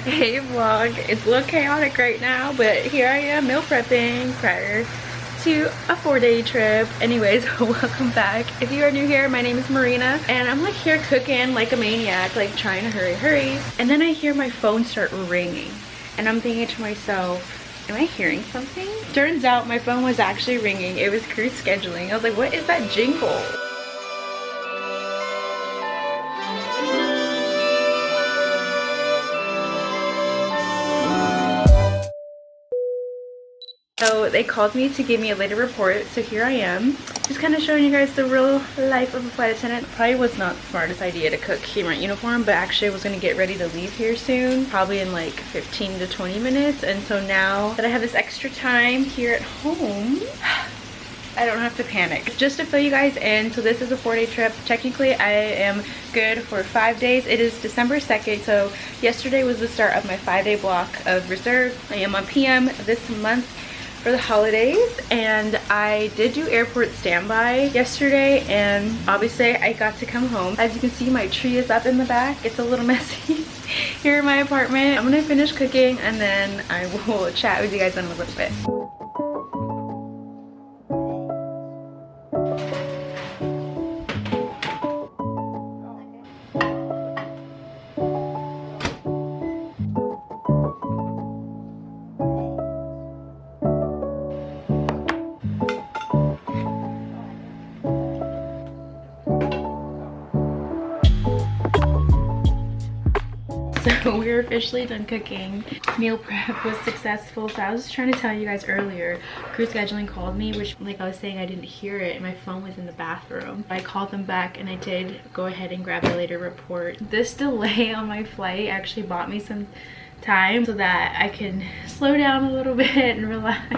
Hey vlog, it's a little chaotic right now, but here I am meal prepping prior to a 4-day trip. Anyways, welcome back. If you are new here, my name is Marina and I'm like here cooking like a maniac, like trying to hurry. And then I hear my phone start ringing and I'm thinking to myself, am I hearing something? Turns out my phone was actually ringing. It was cruise scheduling. I was like, what is that jingle? So they called me to give me a later report, so here I am. Just kind of showing you guys the real life of a flight attendant. Probably was not the smartest idea to cook here in uniform, but actually I was gonna get ready to leave here soon, probably in like 15 to 20 minutes. And so now that I have this extra time here at home, I don't have to panic. Just to fill you guys in, so this is a 4-day trip. Technically, I am good for 5 days. It is December 2nd, so yesterday was the start of my 5-day block of reserve. I am on PM this month for the holidays, and I did do airport standby yesterday, and obviously I got to come home. As you can see, my tree is up in the back. It's a little messy here in my apartment. I'm gonna finish cooking and then I will chat with you guys in a little bit. So we're officially done cooking. Meal prep was successful. So I was trying to tell you guys earlier, crew scheduling called me, which like I was saying, I didn't hear it. My phone was in the bathroom. I called them back and I did go ahead and grab the later report. This delay on my flight actually bought me some time so that I can slow down a little bit and relax.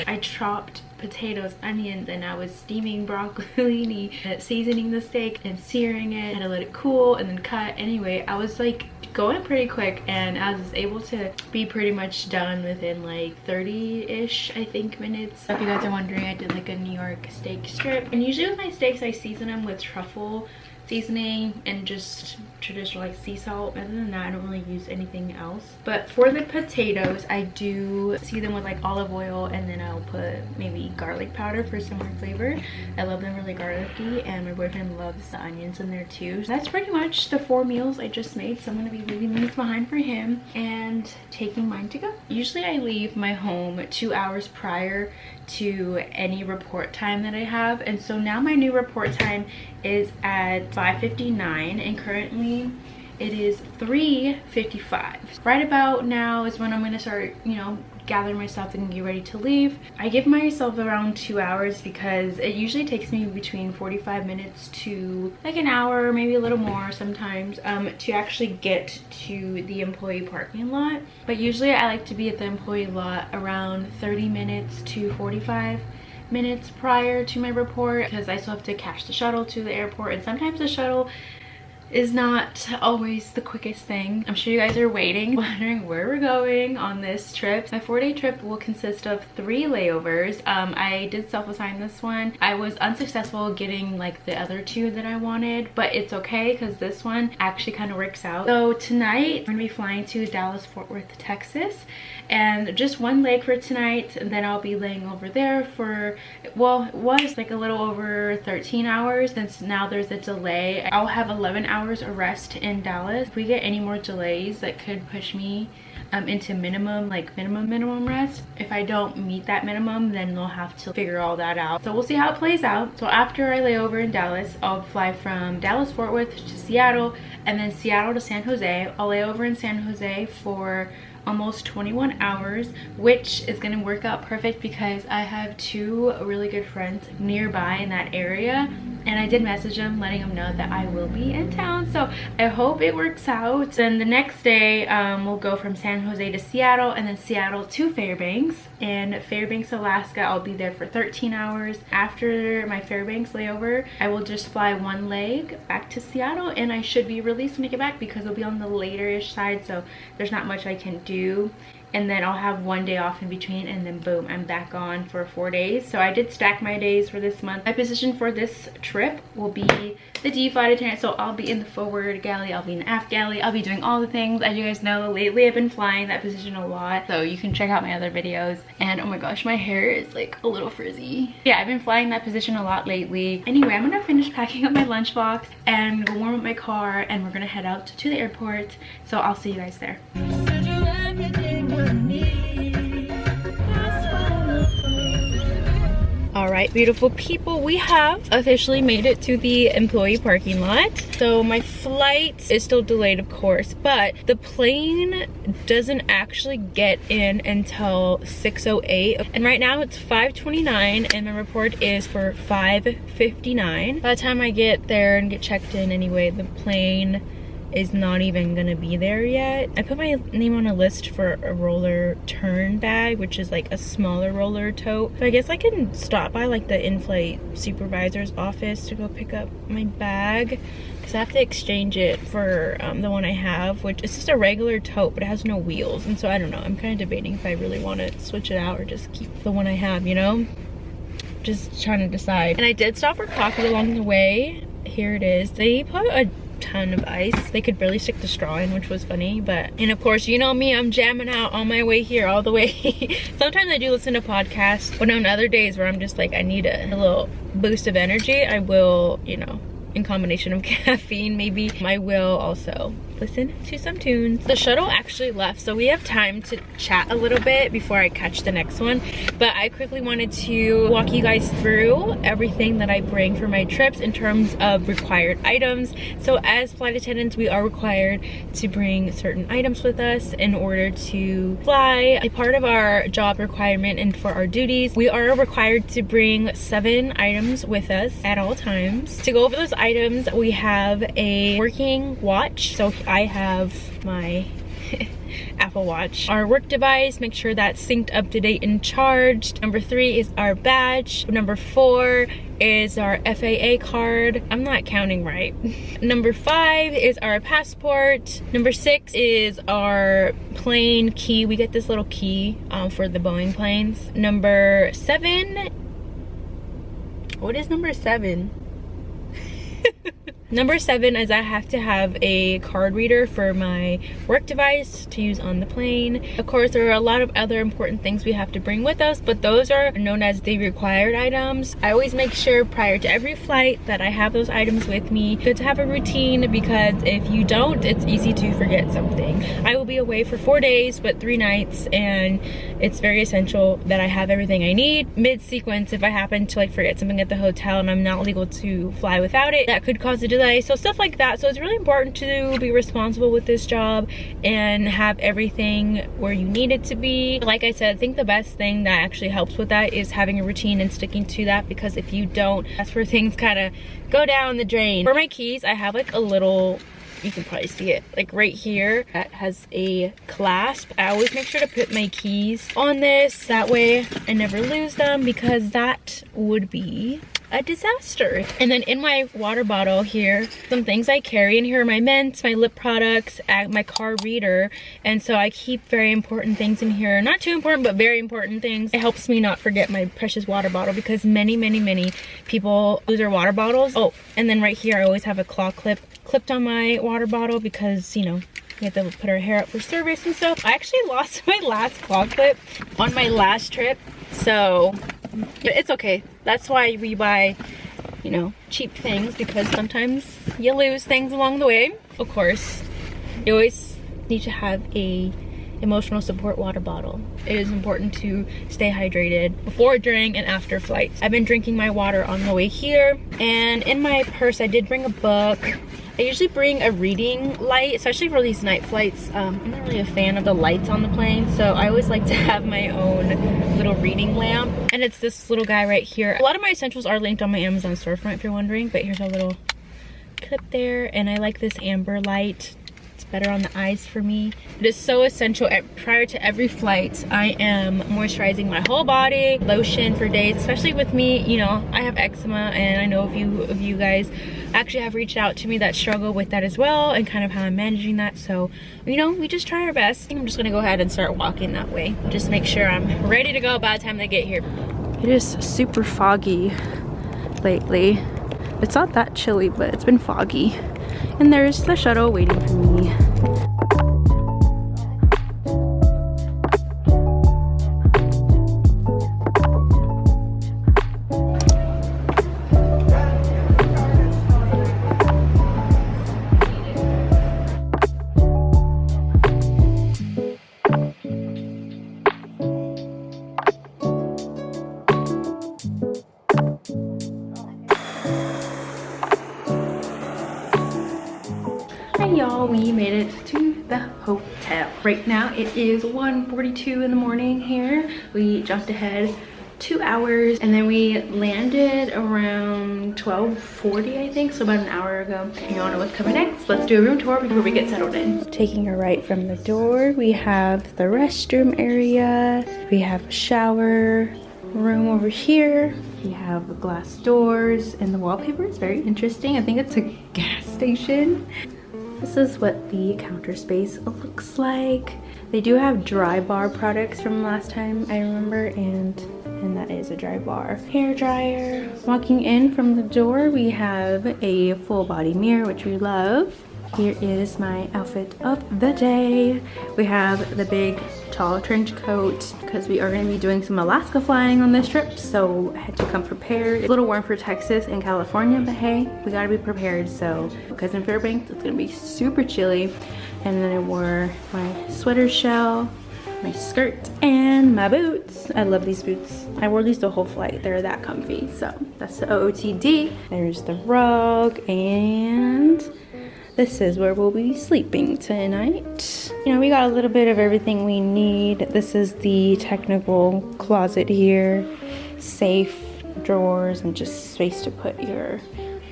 I chopped potatoes, onions, and I was steaming broccoli, seasoning the steak and searing it. I had to let it cool and then cut. Anyway, I was like going pretty quick and I was able to be pretty much done within like 30-ish, I think, minutes. So if you guys are wondering, I did like a New York steak strip. And usually with my steaks, I season them with truffle seasoning and just traditional like sea salt. Other than that, I don't really use anything else. But for the potatoes, I do season them with like olive oil, and then I'll put maybe garlic powder for some more flavor. I love them really garlicky, and my boyfriend loves the onions in there too. So that's pretty much the 4 meals I just made. So I'm gonna be leaving these behind for him and taking mine to go. Usually I leave my home 2 hours prior to any report time that I have, and so now my new report time is at 5:59 and currently it is 3:55. Right about now is when I'm gonna start, you know, gather myself and get ready to leave. I give myself around 2 hours because it usually takes me between 45 minutes to like an hour, maybe a little more sometimes, to actually get to the employee parking lot. But usually I like to be at the employee lot around 30 minutes to 45 minutes prior to my report, because I still have to catch the shuttle to the airport, and sometimes the shuttle is not always the quickest thing. I'm sure you guys are wondering where we're going on this trip. My 4-day trip will consist of 3 layovers. I did self-assign this one. I was unsuccessful getting like the other 2 that I wanted, but it's okay because this one actually kind of works out. So tonight, I'm gonna be flying to Dallas-Fort Worth, Texas, and just 1 leg for tonight, and then I'll be laying over there for, well, it was like a little over 13 hours, since now there's a delay. I'll have 11 hours of rest in Dallas. If we get any more delays, that could push me into minimum rest. If I don't meet that minimum, then they'll have to figure all that out. So we'll see how it plays out. So after I lay over in Dallas, I'll fly from Dallas Fort Worth to Seattle, and then Seattle to San Jose. I'll lay over in San Jose for almost 21 hours, which is gonna work out perfect because I have 2 really good friends nearby in that area, and I did message them letting them know that I will be in town, so I hope it works out. Then the next day we'll go from San Jose to Seattle, and then Seattle to Fairbanks. In Fairbanks, Alaska, I'll be there for 13 hours. After my Fairbanks layover, I will just fly 1 leg back to Seattle, and I should be released when I get back because it'll be on the later-ish side, so there's not much I can do and then I'll have 1 day off in between, and then boom, I'm back on for 4 days. So I did stack my days for this month. My position for this trip will be the D flight attendant, so I'll be in the forward galley, I'll be in the aft galley, I'll be doing all the things. As you guys know, lately I've been flying that position a lot, so you can check out my other videos. And oh my gosh, my hair is like a little frizzy. Yeah, I've been flying that position a lot lately. Anyway, I'm gonna finish packing up my lunchbox and I'm gonna warm up my car, and we're gonna head out to the airport. So I'll see you guys there. All right, beautiful people, we have officially made it to the employee parking lot. So my flight is still delayed, of course, but the plane doesn't actually get in until 6:08, and right now it's 5:29 and my report is for 5:59. By the time I get there and get checked in anyway, the plane is not even gonna be there yet. I put my name on a list for a roller turn bag, which is like a smaller roller tote. So I guess I can stop by like the in-flight supervisor's office to go pick up my bag, because I have to exchange it for the one I have, which is just a regular tote, but it has no wheels. And so I don't know, I'm kind of debating if I really want to switch it out or just keep the one I have, you know? Just trying to decide. And I did stop for coffee along the way. Here it is. They put a ton of ice. They could barely stick the straw in, which was funny. But, and of course, you know me, I'm jamming out on my way here all the way. Sometimes I do listen to podcasts, but on other days where I'm just like, I need a little boost of energy, I will, you know, in combination of caffeine maybe, I will also listen to some tunes. The shuttle actually left, so we have time to chat a little bit before I catch the next one. But I quickly wanted to walk you guys through everything that I bring for my trips in terms of required items. So as flight attendants, we are required to bring certain items with us in order to fly. A part of our job requirement and for our duties, we are required to bring 7 items with us at all times. To go over those items, we have a working watch. So I have my Apple Watch. Our work device, make sure that's synced, up to date, and charged. Number 3 is our badge. Number 4 is our FAA card. I'm not counting right. Number 5 is our passport. Number 6 is our plane key. We get this little key for the Boeing planes. Number 7. What is number 7? Number 7 is I have to have a card reader for my work device to use on the plane. Of course, there are a lot of other important things we have to bring with us, but those are known as the required items. I always make sure prior to every flight that I have those items with me. Good to have a routine, because if you don't, it's easy to forget something. I will be away for 4 days, but 3 nights, and it's very essential that I have everything I need. Mid-sequence, if I happen to like forget something at the hotel and I'm not legal to fly without it, that could cause a delay. So stuff like that. So it's really important to be responsible with this job and have everything where you need it to be. Like I said, I think the best thing that actually helps with that is having a routine and sticking to that, because if you don't, that's where things kind of go down the drain. For my keys, I have like a little, you can probably see it like right here, that has a clasp. I always make sure to put my keys on this, that way I never lose them, because that would be a disaster. And then in my water bottle here, some things I carry in here are my mints, my lip products, my car reader. And so I keep very important things in here. Not too important, but very important things. It helps me not forget my precious water bottle, because many people lose their water bottles. Oh, and then right here I always have a claw clip clipped on my water bottle, because you know, we have to put our hair up for service and stuff. I actually lost my last claw clip on my last trip, so it's okay. That's why we buy, you know, cheap things, because sometimes you lose things along the way. Of course, you always need to have a emotional support water bottle. It is important to stay hydrated before, during, and after flights. I've been drinking my water on the way here, and in my purse I did bring a book. I usually bring a reading light, especially for these night flights. I'm not really a fan of the lights on the plane, so I always like to have my own little reading lamp. And it's this little guy right here. A lot of my essentials are linked on my Amazon storefront if you're wondering, but here's a little clip there. And I like this amber light. It's better on the eyes for me. It is so essential. Prior to every flight, I am moisturizing my whole body, lotion for days, especially with me. You know, I have eczema, and I know a few of you guys actually have reached out to me that struggle with that as well, and kind of how I'm managing that. So, you know, we just try our best. I think I'm just gonna go ahead and start walking that way. Just make sure I'm ready to go by the time they get here. It is super foggy lately. It's not that chilly, but it's been foggy. And there's the shuttle waiting for me. Y'all, we made it to the hotel. Right now it is 1:42 in the morning here. We jumped ahead 2 hours and then we landed around 12:40, I think, so about an hour ago. Y'all know what's coming next. Let's do a room tour before we get settled in. Taking a right from the door, we have the restroom area. We have a shower room over here. We have glass doors and the wallpaper is very interesting. I think it's a gas station. This is what the counter space looks like. They do have dry bar products from last time I remember, and that is a dry bar. Hair dryer. Walking in from the door, we have a full body mirror, which we love. Here is my outfit of the day. We have the big tall trench coat because we are going to be doing some Alaska flying on this trip, so I had to come prepared. It's a little warm for Texas and California, but hey, we got to be prepared. So because in Fairbanks it's going to be super chilly. And then I wore my sweater shell, my skirt, and my boots. I love these boots. I wore these the whole flight. They're that comfy. So that's the OOTD. There's the rug, and this is where we'll be sleeping tonight. You know, we got a little bit of everything we need. This is the technical closet here. Safe, drawers, and just space to put your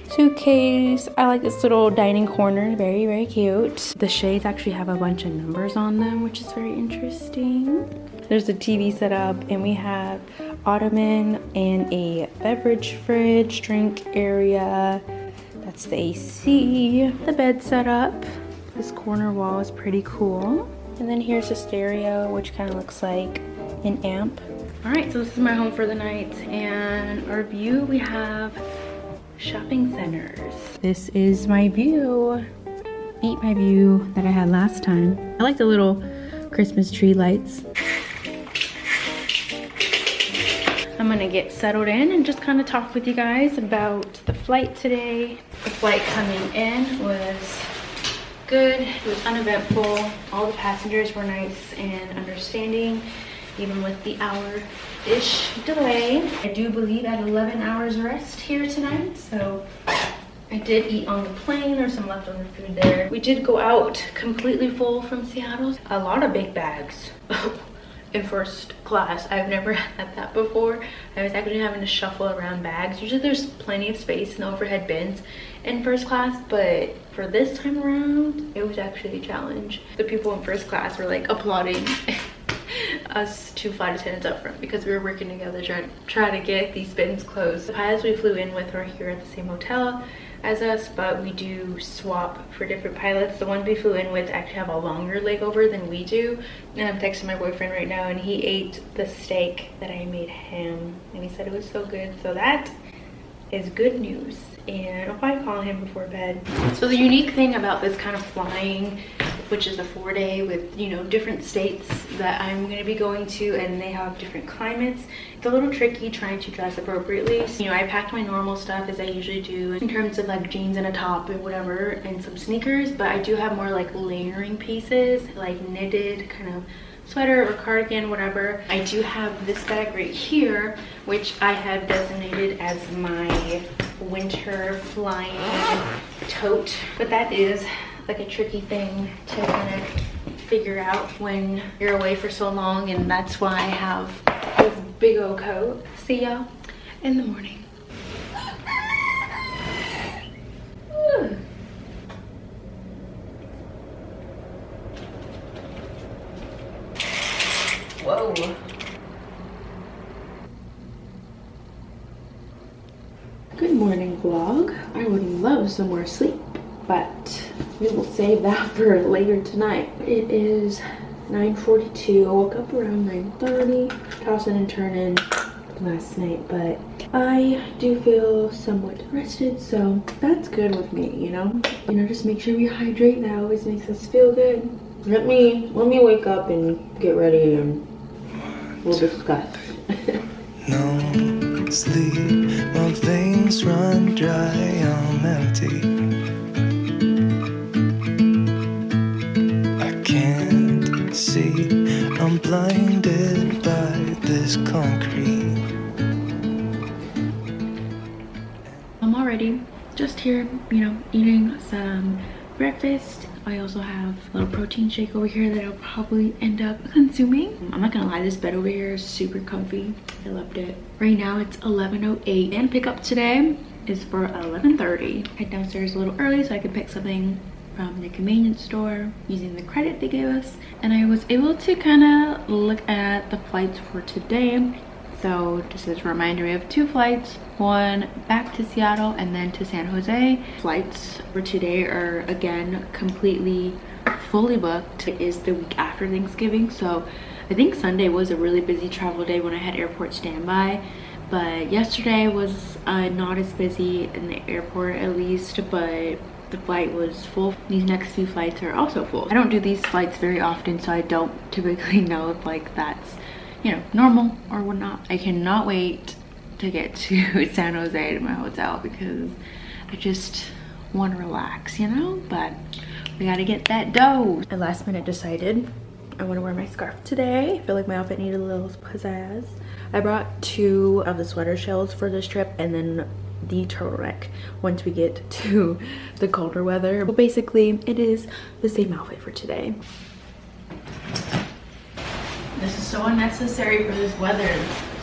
suitcase. I like this little dining corner, very, very cute. The shades actually have a bunch of numbers on them, which is very interesting. There's a TV set up, and we have ottoman and a beverage fridge, drink area. That's the AC. The bed set up. This corner wall is pretty cool. And then here's a stereo, which kind of looks like an amp. All right, so this is my home for the night, and our view, we have shopping centers. This is my view. Beat my view that I had last time. I like the little Christmas tree lights. I'm gonna get settled in and just kind of talk with you guys about the flight today. The flight coming in was good. It was uneventful. All the passengers were nice and understanding, even with the hour-ish delay. I do believe I had 11 hours rest here tonight, so I did eat on the plane. There's some leftover food there. We did go out completely full from Seattle. A lot of big bags in first class. I've never had that before. I was actually having to shuffle around bags. Usually there's plenty of space in the overhead bins in first class, but for this time around, it was actually a challenge. The people in first class were like applauding us two flight attendants up front because we were working together trying to get these bins closed. The pilots we flew in with are here at the same hotel as us, but we do swap for different pilots. The ones we flew in with actually have a longer layover than we do. And I'm texting my boyfriend right now, and he ate the steak that I made him, and he said it was so good. So that is good news, and I'll probably call him before bed. So the unique thing about this kind of flying, which is a 4-day with, you know, different states that I'm going to be going to, and they have different climates. It's a little tricky trying to dress appropriately. So, you know, I packed my normal stuff as I usually do in terms of like jeans and a top and whatever, and some sneakers, but I do have more like layering pieces, like knitted kind of sweater or cardigan, whatever. I do have this bag right here, which I have designated as my winter flying tote, but that is like a tricky thing to kind of figure out when you're away for so long, and that's why I have this big old coat. See y'all in the morning. Whoa. Good morning vlog. I would love somewhere to sleep, but we will save that for later tonight. It is 9:42. I woke up around 9:30, tossing and turning last night, but I do feel somewhat rested, so that's good with me, you know. Just make sure we hydrate. That always makes us feel good. Let me wake up and get ready, and we'll discuss. No sleep, my veins run dry, I'm empty. I can't see, I'm blinded by this concrete. I'm already just here, eating some breakfast. I also have a little protein shake over here that I'll probably end up consuming. I'm not gonna lie, this bed over here is super comfy. I loved it. Right now it's 11:08 and pickup today is for 11:30. Head downstairs a little early so I could pick something from the convenience store using the credit they gave us. And I was able to kind of look at the flights for today. So just as a reminder, we have 2 flights, one back to Seattle and then to San Jose. Flights for today are again completely fully booked. It is the week after Thanksgiving, so I think Sunday was a really busy travel day when I had airport standby, but yesterday was not as busy in the airport at least, but the flight was full. These next few flights are also full. I don't do these flights very often, so I don't typically know if that's normal or whatnot. I cannot wait to get to San Jose to my hotel because I just want to relax, but we gotta get that dough. I last minute decided I want to wear my scarf today. I feel like my outfit needed a little pizzazz. I brought 2 of the sweater shells for this trip and then the turtleneck once we get to the colder weather. But basically it is the same outfit for today. This is so unnecessary for this weather.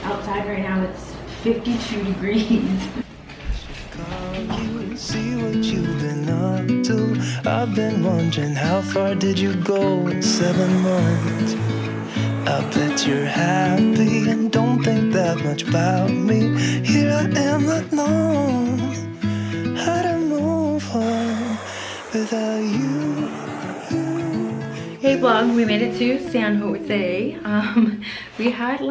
Outside right now it's 52 degrees. See what you've been up to. I've been wondering how far did you go in 7 months. I bet you're happy and don't think that much about me. Here I am not knowing how to move on without you. Hey vlog, we made it to San Jose. We had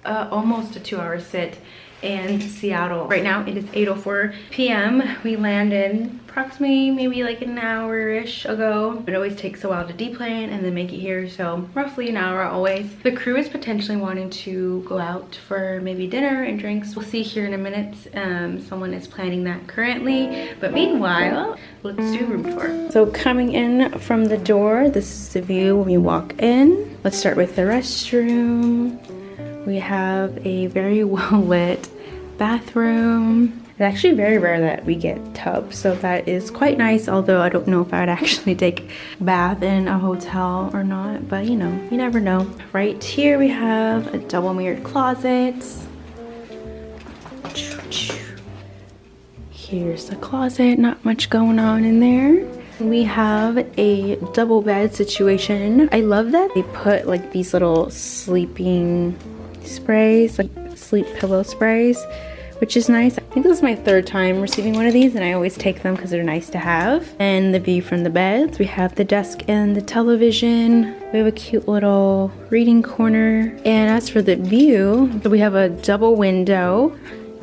almost a 2-hour sit in Seattle. Right now it is 8:04 p.m. We landed approximately maybe an hour-ish ago. It always takes a while to deplane and then make it here, so roughly an hour always. The crew is potentially wanting to go out for maybe dinner and drinks. We'll see here in a minute. Someone is planning that currently, but meanwhile let's do room tour. So coming in from the door, this is the view when you walk in. Let's start with the restroom. We have a very well lit bathroom. It's actually very rare that we get tubs, so that is quite nice, although I don't know if I would actually take a bath in a hotel or not, but you never know. Right here we have a double mirrored closet. Here's the closet, not much going on in there. We have a double bed situation. I love that they put these little sleeping sprays, sleep pillow sprays, which is nice. I think this is my 3rd time receiving one of these and I always take them because they're nice to have. And the view from the beds, we have the desk and the television. We have a cute little reading corner. And as for the view, we have a double window.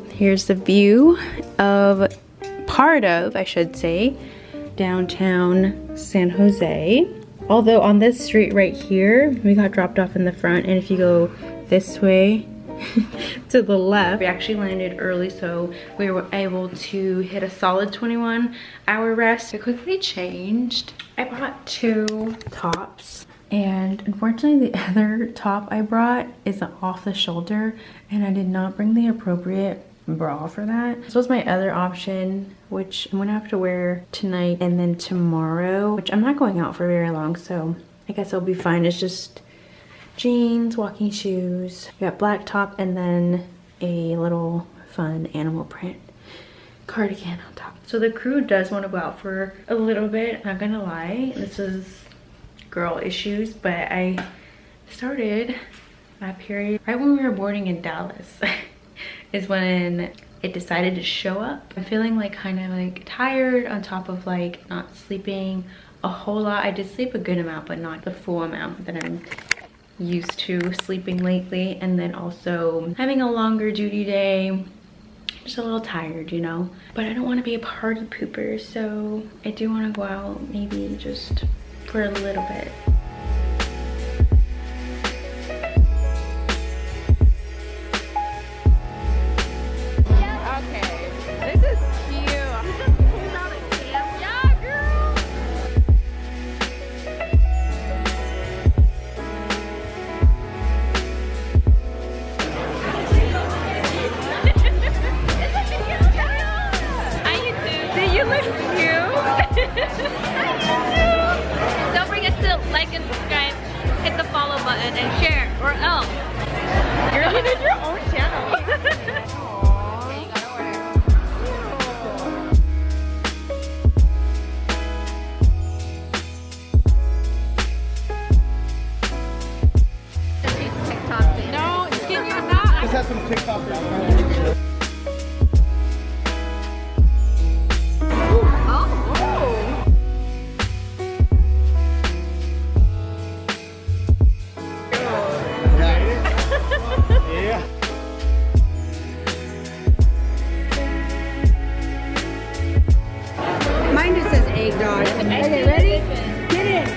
Here's the view of I should say, downtown San Jose. Although on this street right here, we got dropped off in the front, and if you go this way to the left, we actually landed early, so we were able to hit a solid 21-hour rest. I quickly changed. I brought 2 tops, and unfortunately the other top I brought is an off the shoulder, and I did not bring the appropriate bra for that. This was my other option, which I'm gonna have to wear tonight and then tomorrow, which I'm not going out for very long, so I guess it'll be fine. It's just jeans, walking shoes. We got black top and then a little fun animal print cardigan on top. So the crew does want to go out for a little bit. Not gonna lie, this is girl issues, but I started my period right when we were boarding in Dallas. Is when it decided to show up. I'm feeling like kind of like tired on top of like not sleeping a whole lot. I did sleep a good amount, but not the full amount that I'm used to sleeping lately. And then also having a longer duty day. Just a little tired, you know, but I don't want to be a party pooper, so I do want to go out maybe just for a little bit. Don't forget to like and subscribe, hit the follow button, and share, or else you're leaving your own channel. Okay, you gotta order. TikTok. No, can you not? Just have some TikTok. Mine just says egg dog. Okay, ready? Get it.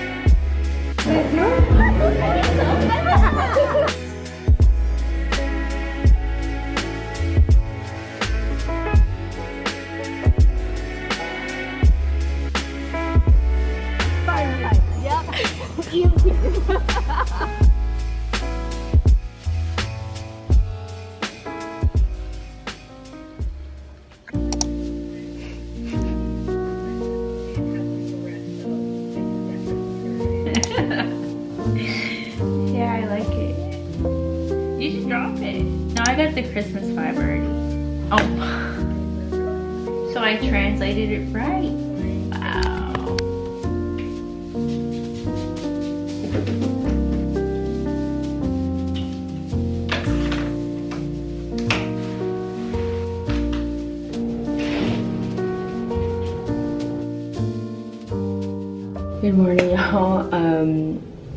Yeah, I like it. You should drop it. No, I got the Christmas vibe already. Oh. So I translated it right. Wow. Good morning, y'all.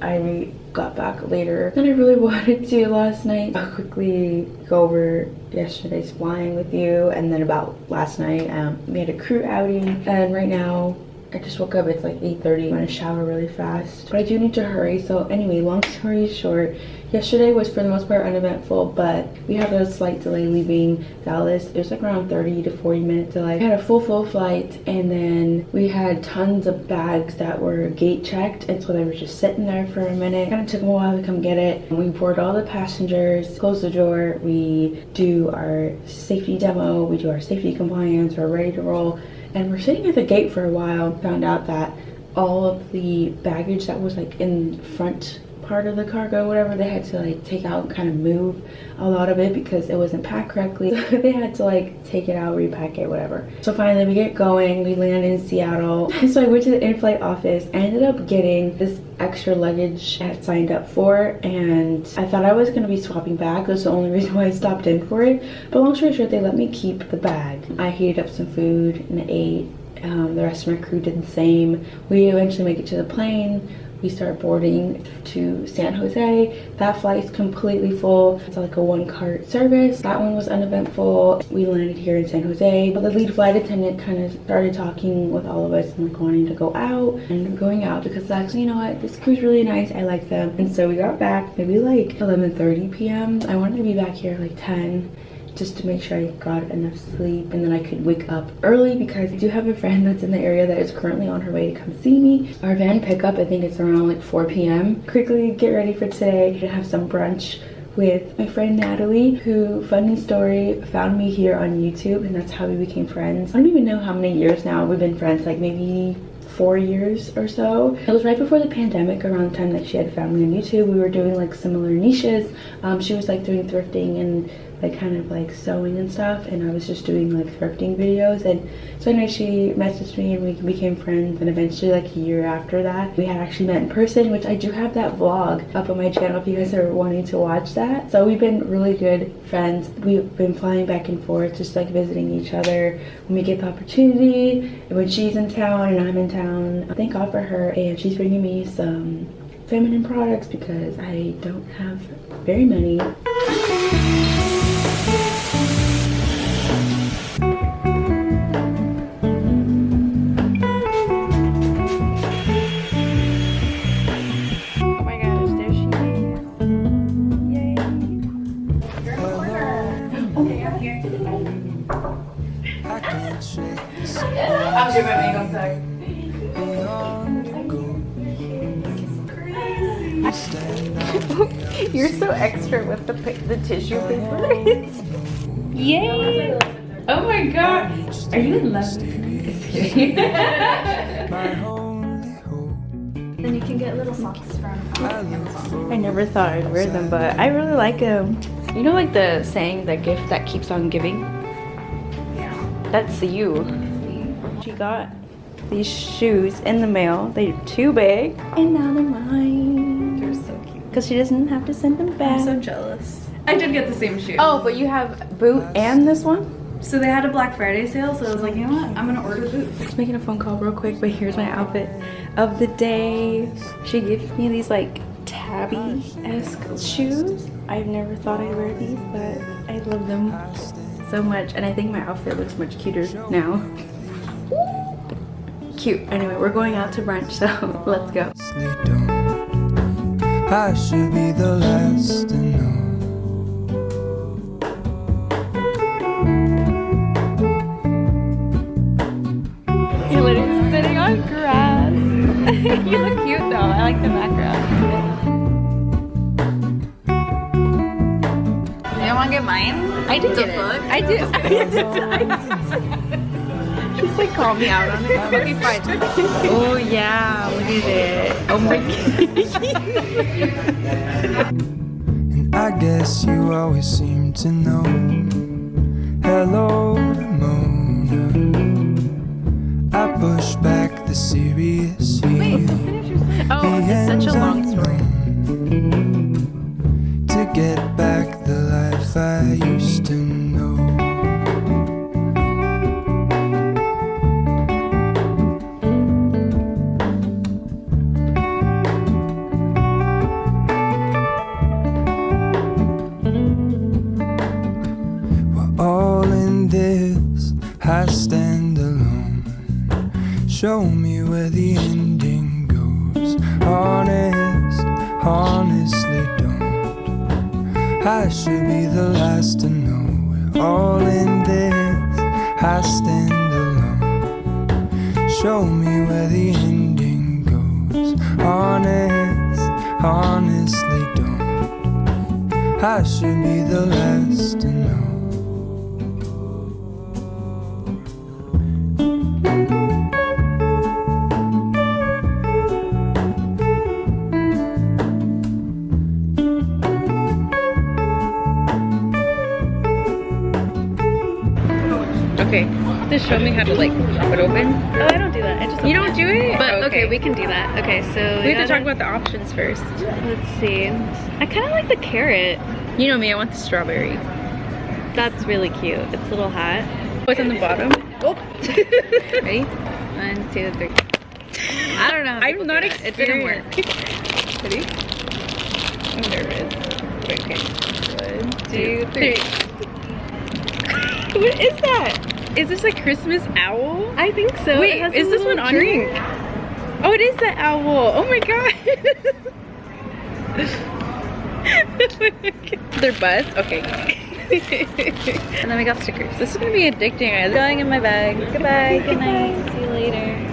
I got back later than I really wanted to last night. I'll quickly go over yesterday's flying with you, and then about last night. We had a crew outing, and right now I just woke up. It's like 8:30. I'm gonna shower really fast, but I do need to hurry. So anyway, long story short, yesterday was for the most part uneventful, but we had a slight delay leaving Dallas. It was like around 30 to 40 minute delay. We had a full flight, and then we had tons of bags that were gate checked, and so they were just sitting there for a minute. Kind of took them a while to come get it. And we board all the passengers, close the door, we do our safety demo, we do our safety compliance, we're ready to roll. And we're sitting at the gate for a while. Found out that all of the baggage that was like in front part of the cargo, whatever, they had to like take out and kind of move a lot of it because it wasn't packed correctly. So they had to like take it out, repack it, whatever. So finally we get going, we land in Seattle. So I went to the in-flight office. I ended up getting this extra luggage I had signed up for, and I thought I was going to be swapping bags. That's the only reason why I stopped in for it. But long story short, they let me keep the bag. I heated up some food and ate. The rest of my crew did the same. We eventually make it to the plane. We start boarding to San Jose. That flight's completely full. It's like a one-cart service. That one was uneventful. We landed here in San Jose. But the lead flight attendant kind of started talking with all of us and like wanting to go out. And we're going out because actually, you know what? This crew's really nice. I like them. And so we got back maybe like 11:30 p.m. I wanted to be back here like 10. Just to make sure I got enough sleep and then I could wake up early because I do have a friend that's in the area that is currently on her way to come see me. Our van pickup, I think it's around like 4 p.m. Quickly get ready for today to have some brunch with my friend Natalie, who, funny story, found me here on YouTube, and that's how we became friends. I don't even know how many years now we've been friends, like maybe 4 years or so. It was right before the pandemic, around the time that she had found me on YouTube. We were doing like similar niches. She was like doing thrifting and like kind of like sewing and stuff, and I was just doing like thrifting videos. And so anyway, she messaged me and we became friends, and eventually like a year after that we had actually met in person, which I do have that vlog up on my channel if you guys are wanting to watch that. So we've been really good friends. We've been flying back and forth, just like visiting each other when we get the opportunity, and when she's in town and I'm in town. Thank God for her, and she's bringing me some feminine products because I don't have very many. I'll do my makeup tag. You're so extra with the tissue paper. Yay! Oh my god! Are you in love with me? Just kidding. Then you can get little socks from Amazon. I never thought I'd wear them, but I really like them. You know, like the saying, the gift that keeps on giving? Yeah. That's you. She got these shoes in the mail. They're too big, and now they're mine. They're so cute. Because she doesn't have to send them back. I'm so jealous. I did get the same shoe. Oh, but you have boot and this one? So they had a Black Friday sale, so I was like, you know what? I'm gonna order boots. Just making a phone call real quick, but here's my outfit of the day. She gifted me these like tabby-esque shoes. I've never thought I'd wear these, but I love them so much, and I think my outfit looks much cuter now. Cute. Anyway, we're going out to brunch, so let's go. I should be the last to know. You're literally sitting on grass. You look cute though. I like the background. You don't want to get mine? I did get it. book? I did. She's like, call me out on it. Okay, fine. Oh yeah, look at it. Oh my god. And I guess you always seem to know. Hello, Mona. I push back the serious feeling. Oh, it's such a long story. To get back the life I used to know. We're all in this, I stand alone. Show me where the ending goes. Honest, honestly don't. I should be the last to know. We're all in this, I stand alone. Show me where the ending goes. Honest, honestly don't. I should be the last to know. Okay, just show me how to like pop it open. Oh, I don't do that. I just You don't do it? But okay, we can do that. Okay, so We have to talk about the options first. Let's see. I kind of like the carrot. You know me, I want the strawberry. That's really cute. It's a little hot. What's on the bottom? Oh. Ready? 1, 2, 3. I don't know. How I'm not experienced. It didn't work. Ready? I'm nervous. Okay. 1, 2, 3. What is that? Is this a Christmas owl? I think so. Wait, is this one on drink? here? Oh, it is the owl. Oh my god. They're buzz? Okay. And then we got stickers. This is gonna be addicting. I'm going in my bag. Goodbye. Good night. See you later.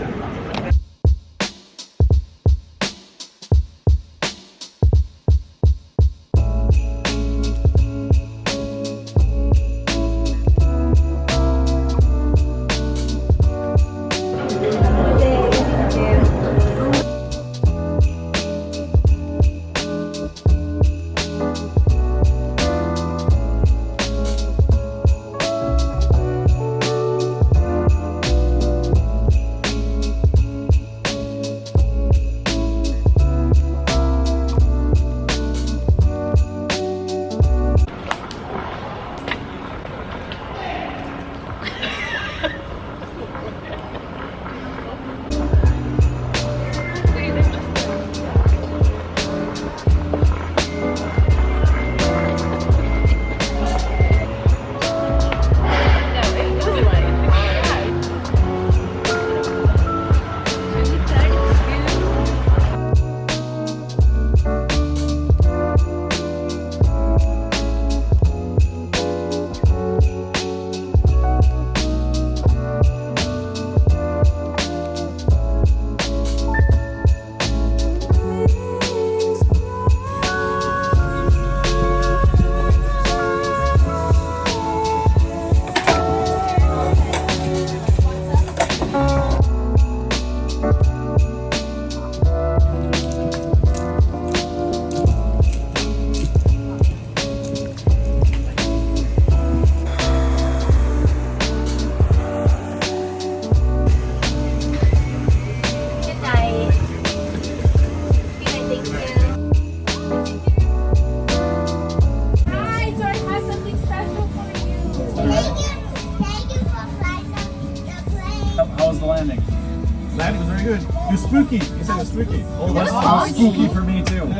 spooky. He said it's spooky. Oh, that's spooky for me too. I'm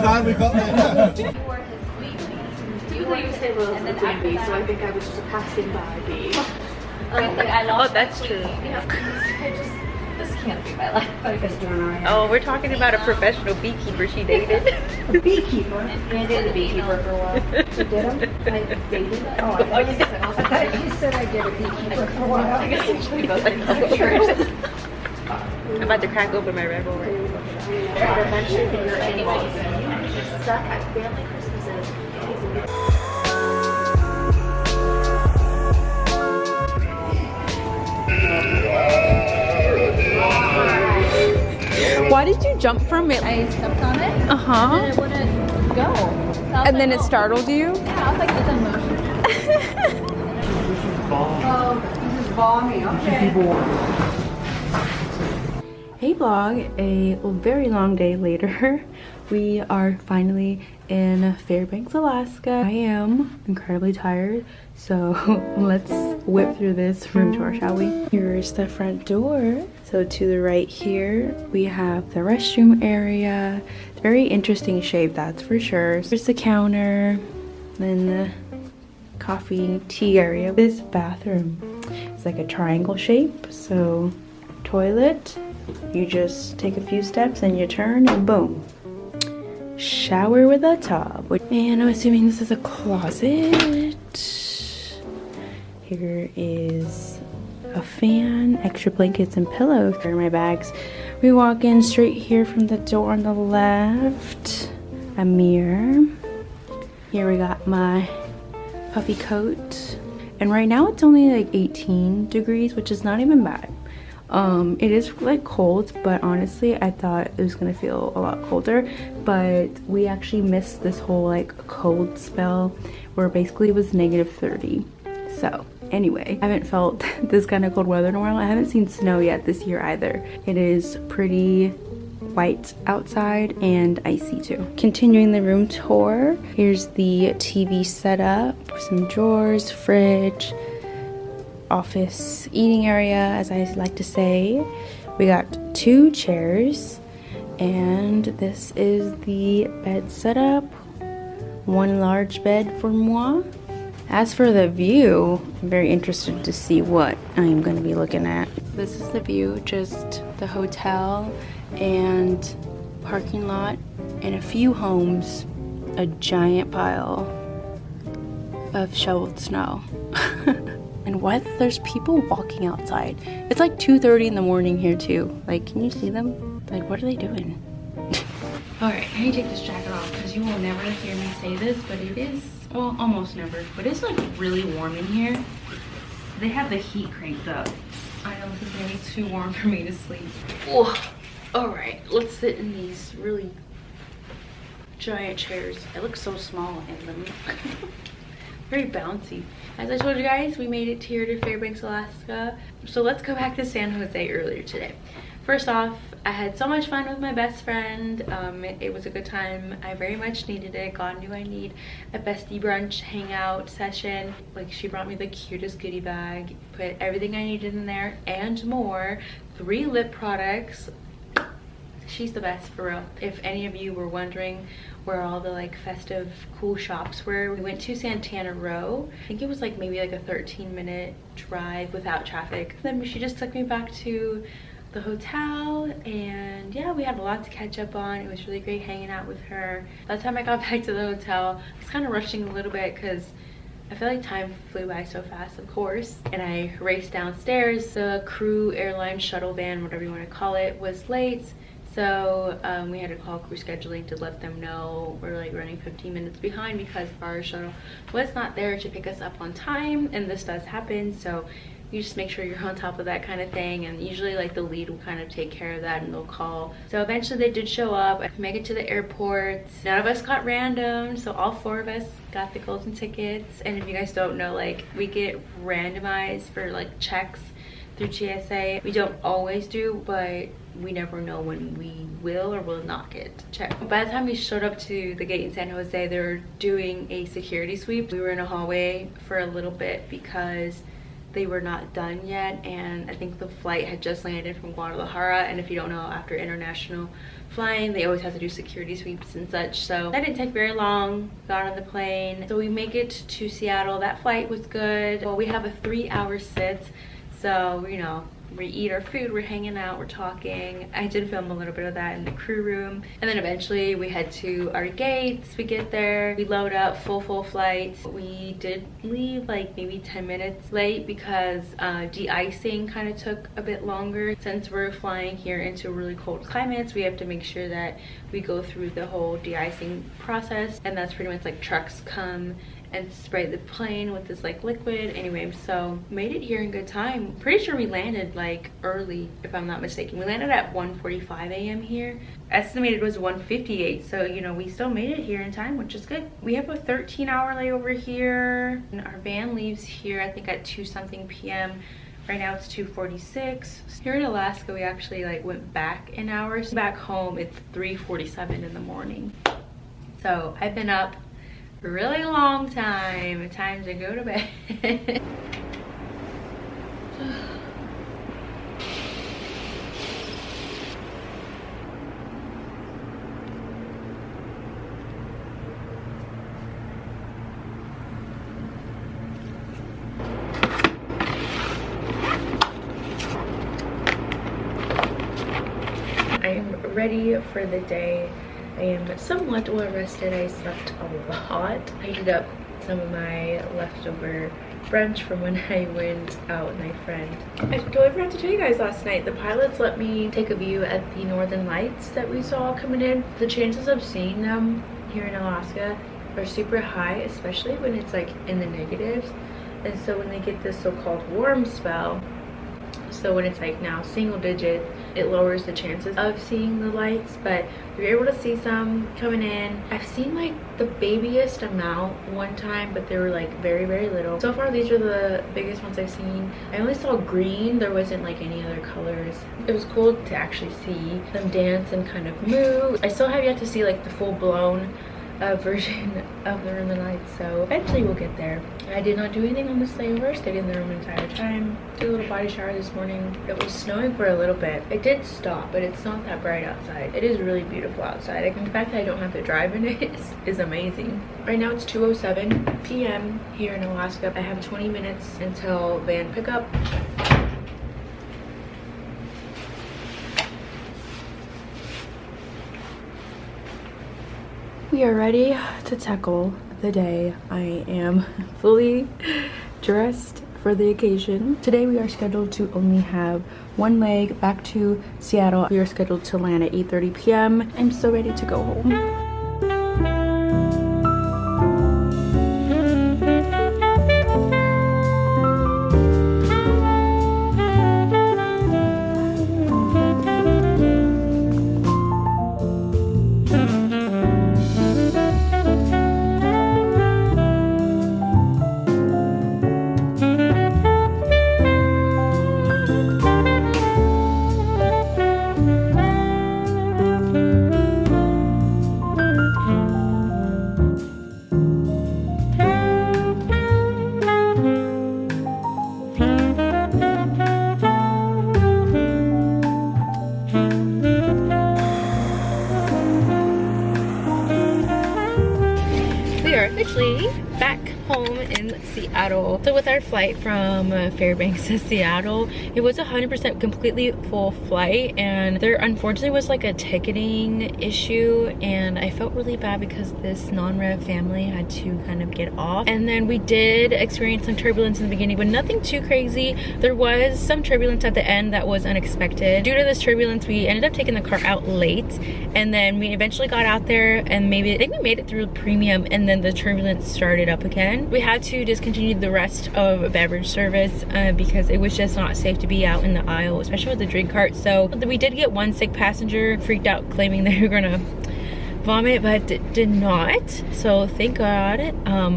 glad we got that. You like to say little something bee, so I think I was just a passing by bee. Oh, that's true. This can't be my life. Oh, we're talking about a professional beekeeper she dated. A beekeeper. I dated a beekeeper for a while. You did them? I dated. Oh, I thought you said I did a beekeeper for a while. I guess we both I'm about to crack open my Red Bull right now. Eventually, you're anyways. Just stuck at family Christmases. Why did you jump from it? I stepped on it. Uh-huh. And it wouldn't go. So And then it startled you? Yeah, I was like, it's emotion. Oh, this is balmy. Okay. Hey vlog, a very long day later. We are finally in Fairbanks, Alaska. I am incredibly tired, so let's whip through this room tour, shall we? Here's the front door. So to the right here, we have the restroom area. It's very interesting shape, that's for sure. Here's the counter, then the coffee tea area. This bathroom is like a triangle shape, so toilet. You just take a few steps and you turn and boom. Shower with a tub. And I'm assuming this is a closet. Here is a fan, extra blankets and pillows. Here are my bags. We walk in straight here from the door on the left. A mirror. Here we got my puffy coat. And right now it's only like 18 degrees, which is not even bad. It is like cold, but honestly I thought it was gonna feel a lot colder, but we actually missed this whole like cold spell where basically it was -30. So anyway, I haven't felt this kind of cold weather in a while. I haven't seen snow yet this year either. It is pretty white outside and icy too. Continuing the room tour, here's the TV setup, some drawers, fridge, office eating area, as I like to say. We got 2 chairs, and this is the bed setup. 1 large bed for moi. As for the view, I'm very interested to see what I'm going to be looking at. This is the view, just the hotel and parking lot and a few homes, a giant pile of shoveled snow. And what? There's people walking outside. It's like 2:30 in the morning here too. Like, can you see them? Like, what are they doing? Alright, I need to take this jacket off because you will never hear me say this, but it is, well, almost never, but it's like really warm in here. They have the heat cranked up. I know this is gonna be too warm for me to sleep. Oh, alright, let's sit in these really giant chairs. It looks so small in them. Very bouncy. As I told you guys, we made it here to Fairbanks, Alaska. So let's go back to San Jose earlier today. First off, I had so much fun with my best friend. It was a good time. I very much needed it. God knew I need a bestie brunch hangout session. Like, she brought me the cutest goodie bag, put everything I needed in there and more. 3 lip products. She's the best, for real. If any of you were wondering where all the like festive cool shops were, we went to Santana Row. I think it was like maybe like a 13-minute drive without traffic. Then she just took me back to the hotel, and yeah, we had a lot to catch up on. It was really great hanging out with her. By the time I got back to the hotel, I was kind of rushing a little bit because I feel like time flew by so fast, of course. And I raced downstairs. The crew airline shuttle van, whatever you want to call it, was late. So we had to call crew scheduling to let them know we're like running 15 minutes behind because our shuttle was not there to pick us up on time, and this does happen. So you just make sure you're on top of that kind of thing, and usually like the lead will kind of take care of that and they'll call. So eventually they did show up. I make it to the airport. None of us got random, so all 4 of us got the golden tickets. And if you guys don't know, like, we get randomized for like checks through GSA. We don't always do, but we never know when we will or will not get checked. By the time we showed up to the gate in San Jose, they were doing a security sweep. We were in a hallway for a little bit because they were not done yet, and I think the flight had just landed from Guadalajara, and if you don't know, after international flying they always have to do security sweeps and such. So that didn't take very long. Got on the plane, so we make it to Seattle. That flight was good. Well, we have a 3-hour sit, so you know, we eat our food, we're hanging out, we're talking. I did film a little bit of that in the crew room, and then eventually we head to our gates. We get there, we load up, full flight. We did leave like maybe 10 minutes late because de-icing kind of took a bit longer. Since we're flying here into really cold climates, we have to make sure that we go through the whole de-icing process, and that's pretty much like trucks come and spray the plane with this like liquid. Anyway, so made it here in good time. Pretty sure we landed like early, if I'm not mistaken. We landed at 1:45 a.m. here. Estimated was 1:58, so you know, we still made it here in time, which is good. We have a 13-hour layover here, and our van leaves here I think at 2-something p.m. Right now it's 2:46. Here in Alaska we actually like went back an hour. So back home it's 3:47 in the morning. So I've been up a really long time. Time to go to bed. I am ready for the day. I am somewhat well rested. I slept a lot. I heated up some of my leftover brunch from when I went out with my friend. I totally forgot to tell you guys last night, the pilots let me take a view at the northern lights that we saw coming in. The chances of seeing them here in Alaska are super high, especially when it's like in the negatives. And so when they get this so-called warm spell, so when it's like now single digit, it lowers the chances of seeing the lights, but we were able to see some coming in. I've seen like the babyest amount one time, but they were like very little. So far these are the biggest ones I've seen. I only saw green. There wasn't like any other colors. It was cool to actually see them dance and kind of move. I still have yet to see like the full-blown version of the Northern Lights, so eventually we'll get there. I did not do anything on this layover. Stayed in the room the entire time. Took a little body shower this morning. It was snowing for a little bit. It did stop, but it's not that bright outside. It is really beautiful outside. Like, the fact that I don't have to drive in it is amazing. Right now it's 2:07 p.m. here in Alaska. I have 20 minutes until van pickup. We are ready to tackle the day. I am fully dressed for the occasion. Today we are scheduled to only have one leg back to Seattle. We are scheduled to land at 8:30 p.m. I'm so ready to go home. Back home in Seattle. So with our flight from Fairbanks to Seattle, it was 100% completely full flight, and there unfortunately was like a ticketing issue, and I felt really bad because this non-rev family had to kind of get off. And then we did experience some turbulence in the beginning, but nothing too crazy. There was some turbulence at the end that was unexpected. Due to this turbulence, we ended up taking the car out late, and then we eventually got out there, and I think we made it through premium, and then the turbulence started up again. We had to discontinue the rest of beverage service because it was just not safe to be out in the aisle, especially with the drink cart. So we did get one sick passenger freaked out, claiming they were gonna vomit, but did not, so thank God.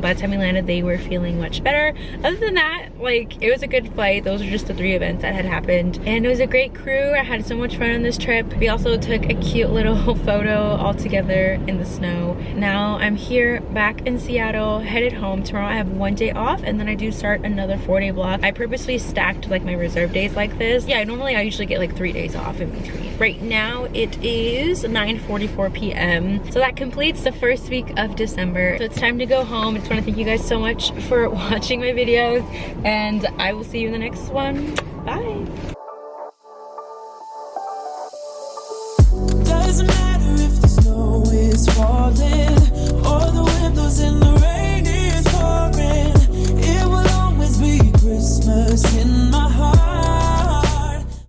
By the time we landed, they were feeling much better. Other than that, like, it was a good flight. Those are just the 3 events that had happened, and it was a great crew. I had so much fun on this trip. We also took a cute little photo all together in the snow. Now I'm here back in Seattle, headed home. Tomorrow I have 1 day off, and then I do start another 4-day block. I purposely stacked like my reserve days like this. Yeah, I usually get like 3 days off in between. Right now it is 9:44 p.m. So that completes the first week of December. So it's time to go home. I just want to thank you guys so much for watching my videos, and I will see you in the next one. Bye.